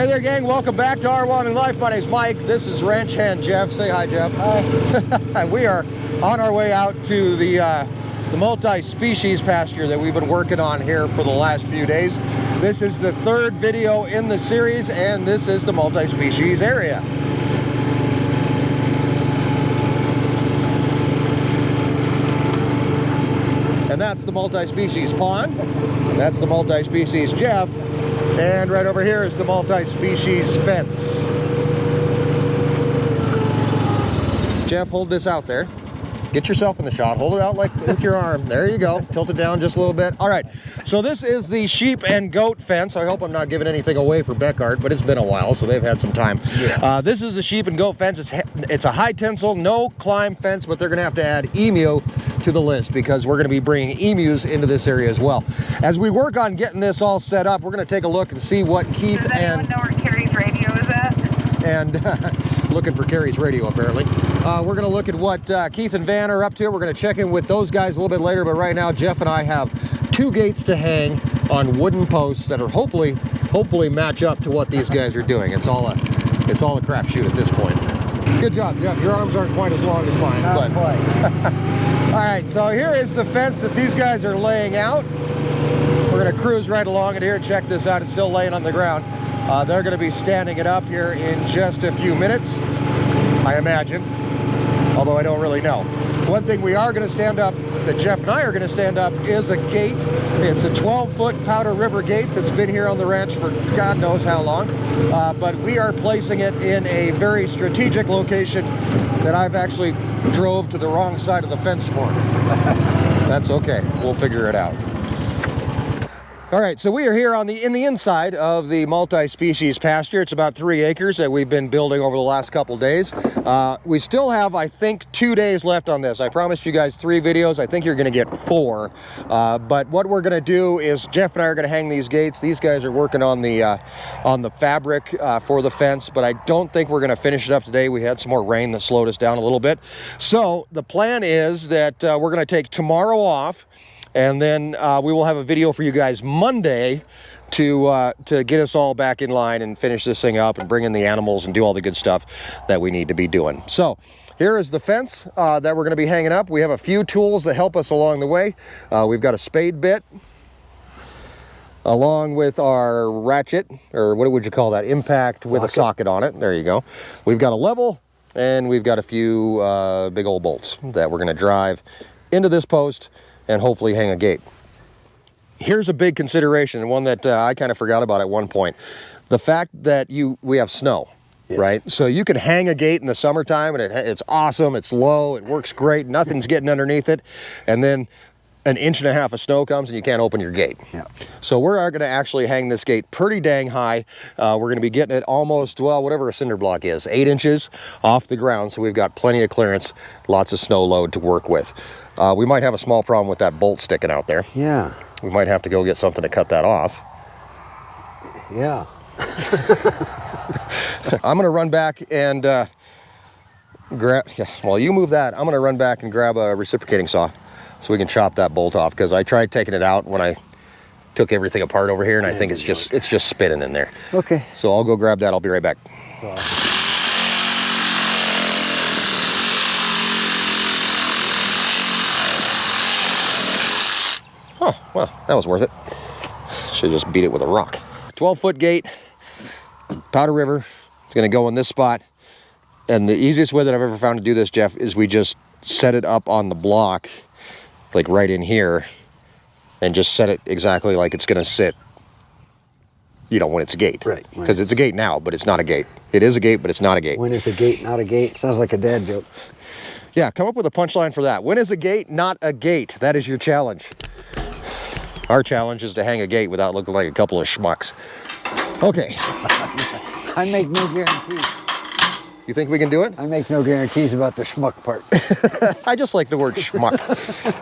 there, gang. Welcome back to Our Wyoming Life. My name's Mike. This is Ranch Hand Jeff. Say hi, Jeff. Hi. We are on our way out to the multi-species pasture that we've been working on here for the last few days. This is the third video in the series, and this is the multi-species area. And that's the multi-species pond. That's the multi-species Jeff. And right over here is the multi-species fence. Jeff, hold this out there. Get yourself in the shot. Hold it out like with your arm. There you go. Tilt it down just a little bit. All right. So this is the sheep and goat fence. I hope I'm not giving anything away for Beckart, but it's been a while, so they've had some time. Yeah. This is the sheep and goat fence. It's a high tensile, no climb fence, but they're going to have to add emu to the list because we're going to be bringing emus into this area as well. As we work on getting this all set up, we're going to take a look and see what Keith Does anyone know where Carrie's radio is at? And looking for Carrie's radio, apparently. We're going to look at what Keith and Van are up to. We're going to check in with those guys a little bit later, but right now Jeff and I have 2 gates to hang on wooden posts that are hopefully match up to what these guys are doing. It's all a crapshoot at this point. Good job, Jeff. Your arms aren't quite as long as mine. Not quite. All right, so here is the fence that these guys are laying out. We're going to cruise right along it here. Check this out. It's still laying on the ground. They're going to be standing it up here in just a few minutes, I imagine, although I don't really know. One thing we are going to stand up, that Jeff and I are going to stand up, is a gate. It's a 12-foot Powder River gate that's been here on the ranch for God knows how long. But we are placing it in a very strategic location that I've actually drove to the wrong side of the fence for. That's okay. We'll figure it out. All right, so we are here in the inside of the multi-species pasture. It's about 3 acres that we've been building over the last couple days. We still have, I think, 2 days left on this. I promised you guys 3 videos. I think you're going to get 4. But what we're going to do is Jeff and I are going to hang these gates. These guys are working on the fabric for the fence, but I don't think we're going to finish it up today. We had some more rain that slowed us down a little bit. So the plan is that we're going to take tomorrow off. And then we will have a video for you guys Monday to get us all back in line and finish this thing up and bring in the animals and do all the good stuff that we need to be doing. So here is the fence that we're going to be hanging up. We have a few tools that help us along the way. We've got a spade bit along with our ratchet, or what would you call that? Impact with a socket on it. There you go. We've got a level, and we've got a few big old bolts that we're going to drive into this post and hopefully hang a gate. Here's a big consideration, and one that I kind of forgot about at one point. The fact that we have snow, yes. Right? So you can hang a gate in the summertime, and it's awesome, it's low, it works great, nothing's getting underneath it, and then an 1.5 inches of snow comes and you can't open your gate. Yeah. So we're going to actually hang this gate pretty dang high. We're going to be getting it almost, well, whatever a cinder block is, 8 inches off the ground, so we've got plenty of clearance, lots of snow load to work with. We might have a small problem with that bolt sticking out there. Yeah. We might have to go get something to cut that off. Yeah. I'm going to run back and while you move that, I'm going to run back and grab a reciprocating saw so we can chop that bolt off, because I tried taking it out when I took everything apart over here, and I think it's just spinning in there. Okay. So I'll go grab that. I'll be right back. Oh, well, that was worth it. Should just beat it with a rock. 12-foot gate, Powder River. It's going to go in this spot. And the easiest way that I've ever found to do this, Jeff, is we just set it up on the block, like right in here, and just set it exactly like it's going to sit, you know, when it's a gate. Right. Because it's a gate now, but it's not a gate. It is a gate, but it's not a gate. When it's a gate, not a gate. Sounds like a dad joke. Yeah, come up with a punchline for that. When is a gate not a gate? That is your challenge. Our challenge is to hang a gate without looking like a couple of schmucks. Okay. I make no guarantees. You think we can do it? I make no guarantees about the schmuck part. I just like the word schmuck.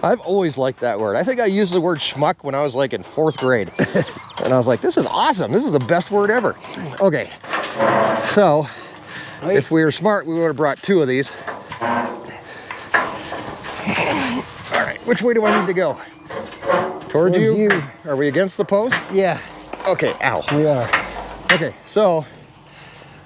I've always liked that word. I think I used the word schmuck when I was like in 4th grade. And I was like, this is awesome. This is the best word ever. Okay. So, if we were smart, we would have brought 2 of these. All right, which way do I need to go? Towards you? Are we against the post? Yeah. Okay, ow. We are. Okay, so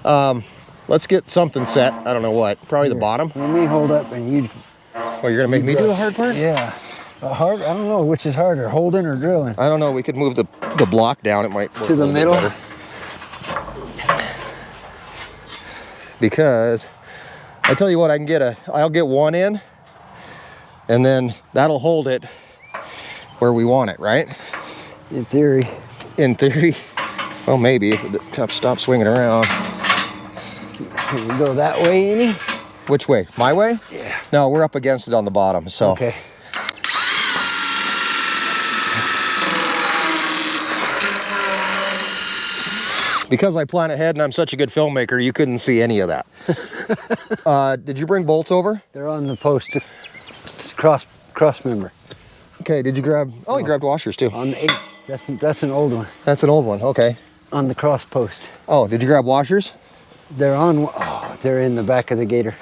Let's get something set. I don't know what. Probably the bottom. Let me hold up and you. Oh, you're gonna make me do the hard part? Yeah. Hard? I don't know which is harder, holding or drilling. I don't know. We could move the block down. It might work To the a little middle. bit better. Because I tell you what, I'll get one in, and then that'll hold it where we want it, right? In theory. In theory. Well, maybe if it stops swinging around. Can we go that way, any? Which way? My way? Yeah. No, we're up against it on the bottom, so. Okay. Because I plan ahead and I'm such a good filmmaker, you couldn't see any of that. Did you bring bolts over? They're on the post. It's cross member. Okay, did you grab, oh, you grabbed washers too. On the H. That's an old one. That's an old one, okay. On the cross post. Oh, did you grab washers? They're on, oh, they're in the back of the gator.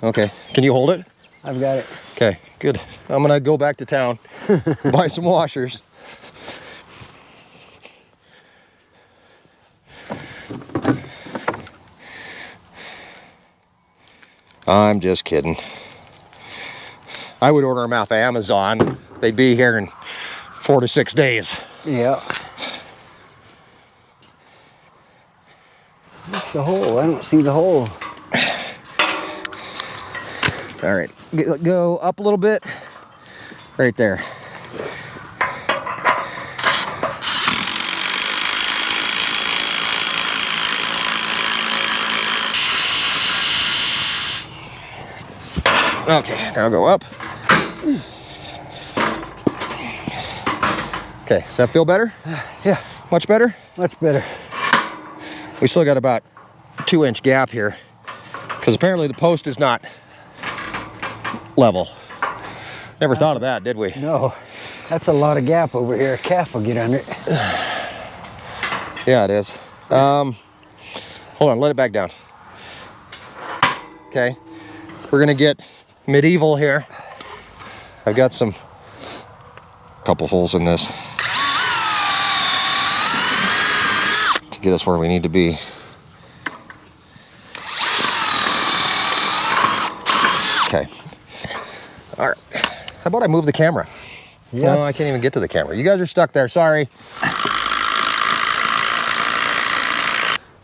Okay, can you hold it? I've got it. Okay, good. I'm gonna go back to town, buy some washers. I'm just kidding. I would order them off of Amazon. They'd be here in 4 to 6 days. Yeah. What's the hole? I don't see the hole. All right, go up a little bit. Right there. Okay, now go up. Okay, does that feel better? Yeah. Much better? Much better. We still got about a 2-inch gap here because apparently the post is not level. Never thought of that, did we? No. That's a lot of gap over here. A calf will get under it. Yeah, it is. Hold on, let it back down. Okay, we're gonna get medieval here. I've got couple holes in this to get us where we need to be. Okay. All right. How about I move the camera? Yes. No, I can't even get to the camera. You guys are stuck there, sorry.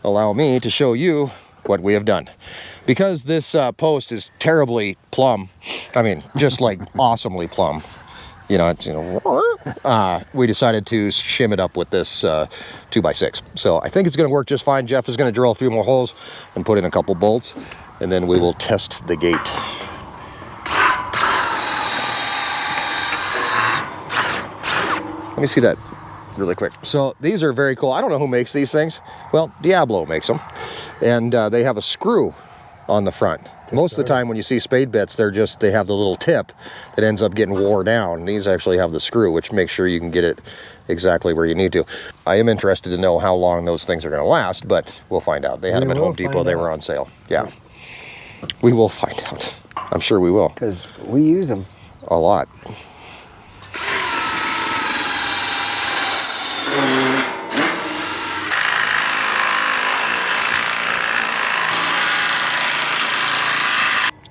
Allow me to show you what we have done. Because this post is terribly plumb, I mean, just like awesomely plumb, you know, we decided to shim it up with this 2x6. So I think it's gonna work just fine. Jeff is gonna drill a few more holes and put in a couple bolts, and then we will test the gate. Let me see that really quick. So these are very cool. I don't know who makes these things. Well, Diablo makes them. And they have a screw on the front. Most of the time when you see spade bits, they have the little tip that ends up getting wore down. These actually have the screw, which makes sure you can get it exactly where you need to. I am interested to know how long those things are gonna last, but we'll find out. They had them at Home Depot, they were on sale. Yeah, we will find out. I'm sure we will. Because we use them. A lot.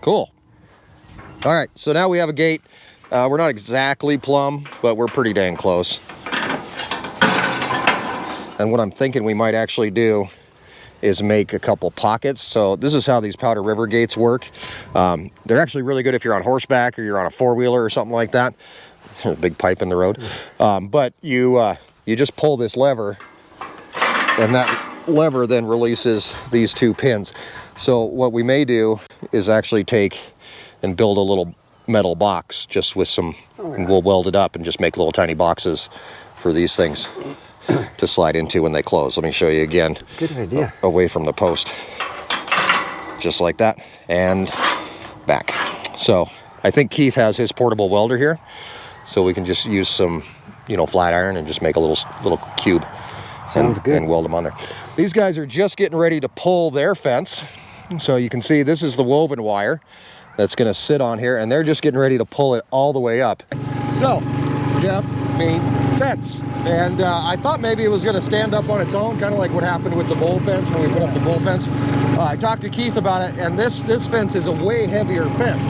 Cool. All right, so now we have a gate. We're not exactly plumb, but we're pretty dang close. And what I'm thinking we might actually do is make a couple pockets. So this is how these Powder River gates work. They're actually really good if you're on horseback or you're on a four-wheeler or something like that. There's a big pipe in the road. But you just pull this lever, and that lever then releases these two pins. So what we may do is actually take and build a little metal box just with some, and we'll weld it up and just make little tiny boxes for these things to slide into when they close. Let me show you again. Good idea. Away from the post. Just like that, and back. So I think Keith has his portable welder here, so we can just use some, flat iron and just make a little cube. Sounds good. And weld them on there. These guys are just getting ready to pull their fence. So you can see this is the woven wire that's gonna sit on here, and they're just getting ready to pull it all the way up. So, Jeff, me, fence. And I thought maybe it was going to stand up on its own, kind of like what happened with the bull fence when we put up the bull fence. I talked to Keith about it, and this fence is a way heavier fence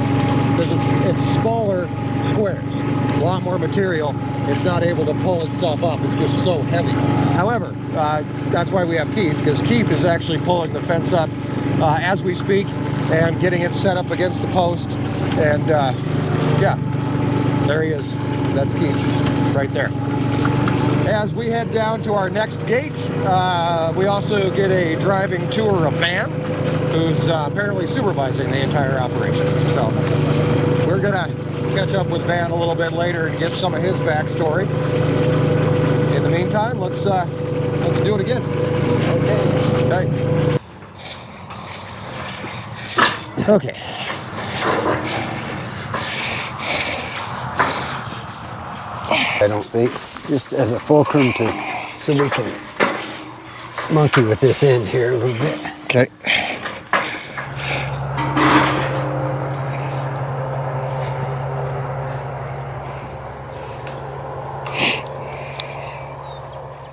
because it's smaller squares, a lot more material. It's not able to pull itself up. It's just so heavy. However, that's why we have Keith, because Keith is actually pulling the fence up as we speak and getting it set up against the post. And yeah, there he is. That's Keith right there. As we head down to our next gate, we also get a driving tour of Van, who's apparently supervising the entire operation. So we're gonna catch up with Van a little bit later and get some of his backstory. In the meantime, let's do it again. Okay. Okay. I don't think, just as a fulcrum so we can monkey with this end here a little bit. Okay.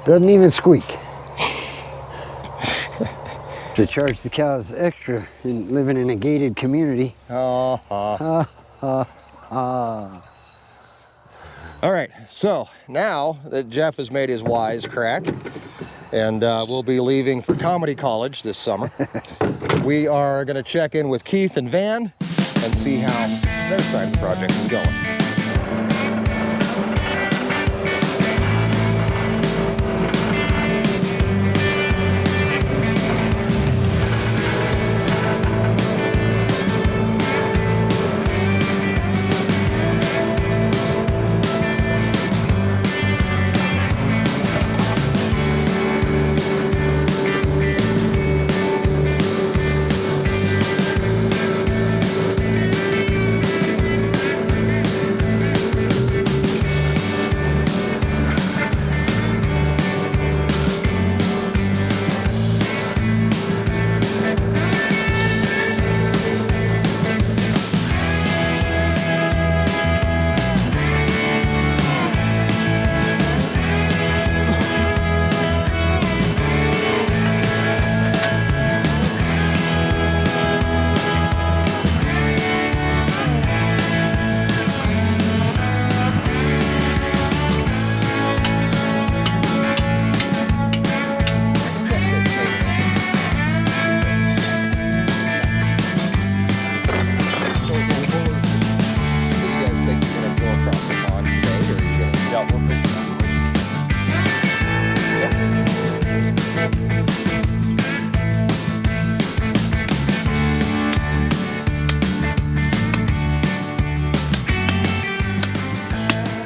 Doesn't even squeak. To charge the cows extra in living in a gated community. All right, so now that Jeff has made his wise crack and we'll be leaving for comedy college this summer, we are going to check in with Keith and Van and see how their side of the project is going.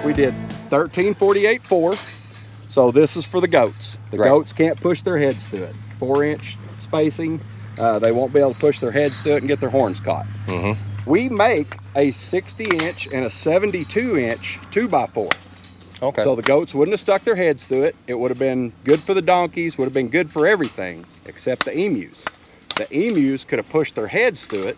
We did 13/48/4, so this is for the goats. The goats can't push their heads through it. 4-inch spacing, they won't be able to push their heads through it and get their horns caught. We make a 60-inch and a 72-inch 2x4. Okay. So the goats wouldn't have stuck their heads through it. It would have been good for the donkeys, would have been good for everything except the emus. The emus could have pushed their heads through it,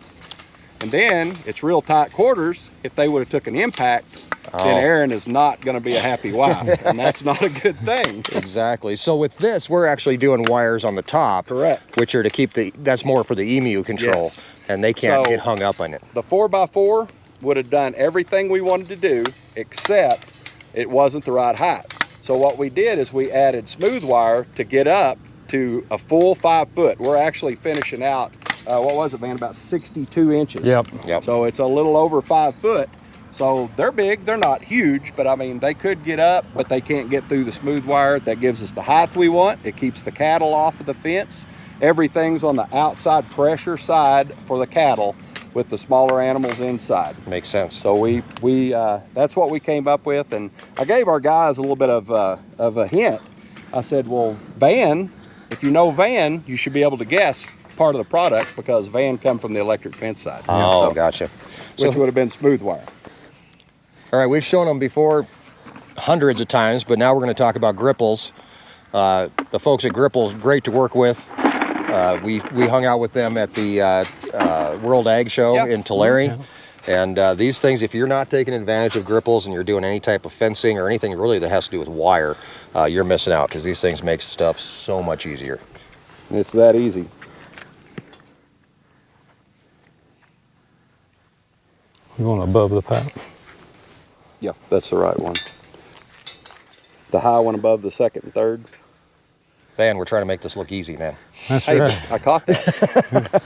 and then it's real tight quarters. If they would have took an impact, then Erin is not going to be a happy wife, and that's not a good thing. Exactly. So with this, we're actually doing wires on the top. Correct. Which are to keep that's more for the emu control. Yes. And they can't get hung up on it. The 4x4 would have done everything we wanted to do, except it wasn't the right height. So what we did is we added smooth wire to get up to a full 5 foot. We're actually finishing out, what was it, man, about 62 inches. Yep. So it's a little over 5 foot. So they're big, they're not huge, but I mean, they could get up, but they can't get through the smooth wire. That gives us the height we want. It keeps the cattle off of the fence. Everything's on the outside pressure side for the cattle with the smaller animals inside. Makes sense. So we that's what we came up with, and I gave our guys a little bit of a hint. I said, well, Van, if you know Van, you should be able to guess part of the product because Van come from the electric fence side. Oh, so, gotcha. Which would have been smooth wire. All right, we've shown them before hundreds of times, but now we're going to talk about gripples. The folks at Gripples, great to work with. We hung out with them at the World Ag Show in Tulare. And these things, if you're not taking advantage of gripples and you're doing any type of fencing or anything really that has to do with wire, you're missing out, because these things make stuff so much easier. It's that easy. You're going above the pipe. Yeah, that's the right one. The high one above the second and third. Van, we're trying to make this look easy, man. That's Hey, right. I caught that.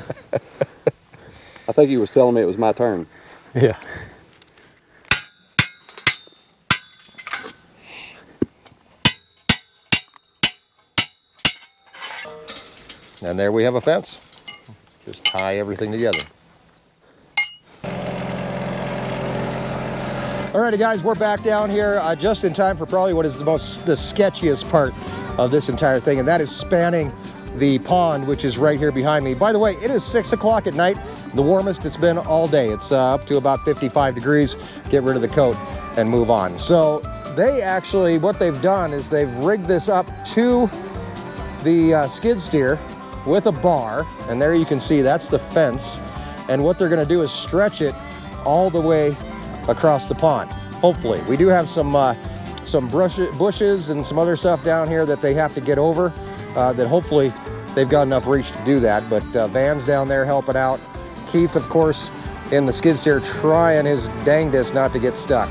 I think he was telling me it was my turn. Yeah. And there we have a fence. Just tie everything together. Alrighty guys, we're back down here just in time for probably what is the sketchiest part of this entire thing, and that is spanning the pond, which is right here behind me. By the way, it is 6 o'clock at night, the warmest it's been all day. It's up to about 55 degrees. Get rid of the coat and move on. So they actually, what they've done is they've rigged this up to the skid steer with a bar, and there you can see that's the fence. And what they're gonna do is stretch it all the way across the pond, hopefully. We do have some bushes and some other stuff down here that they have to get over, that hopefully they've got enough reach to do that. But Van's down there helping out. Keith, of course, in the skid steer trying his dangdest not to get stuck.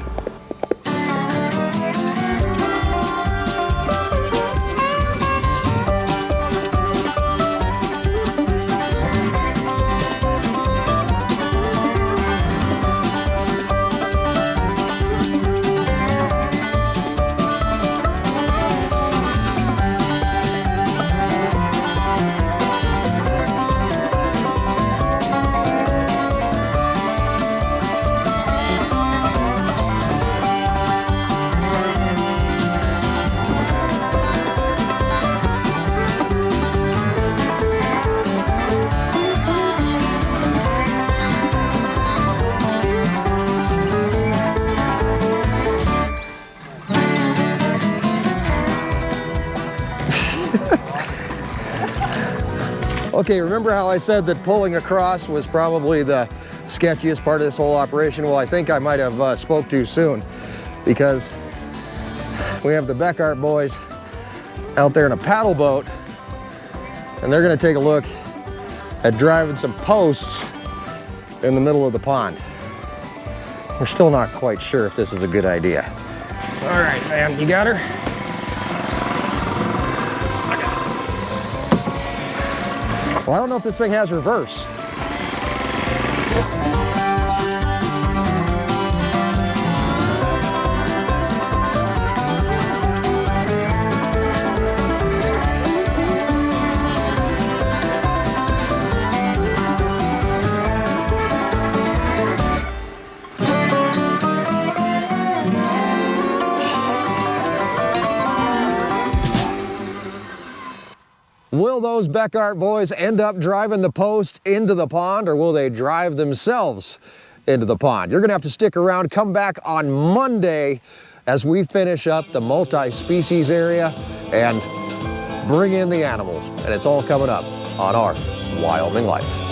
Okay, remember how I said that pulling across was probably the sketchiest part of this whole operation? Well, I think I might have spoke too soon, because we have the Beckart boys out there in a paddle boat, and they're gonna take a look at driving some posts in the middle of the pond. We're still not quite sure if this is a good idea. All right, man, you got her? Well, I don't know if this thing has reverse. Will those Beckart boys end up driving the post into the pond, or will they drive themselves into the pond? You're gonna have to stick around, come back on Monday as we finish up the multi-species area and bring in the animals. And it's all coming up on Our Wyoming Life.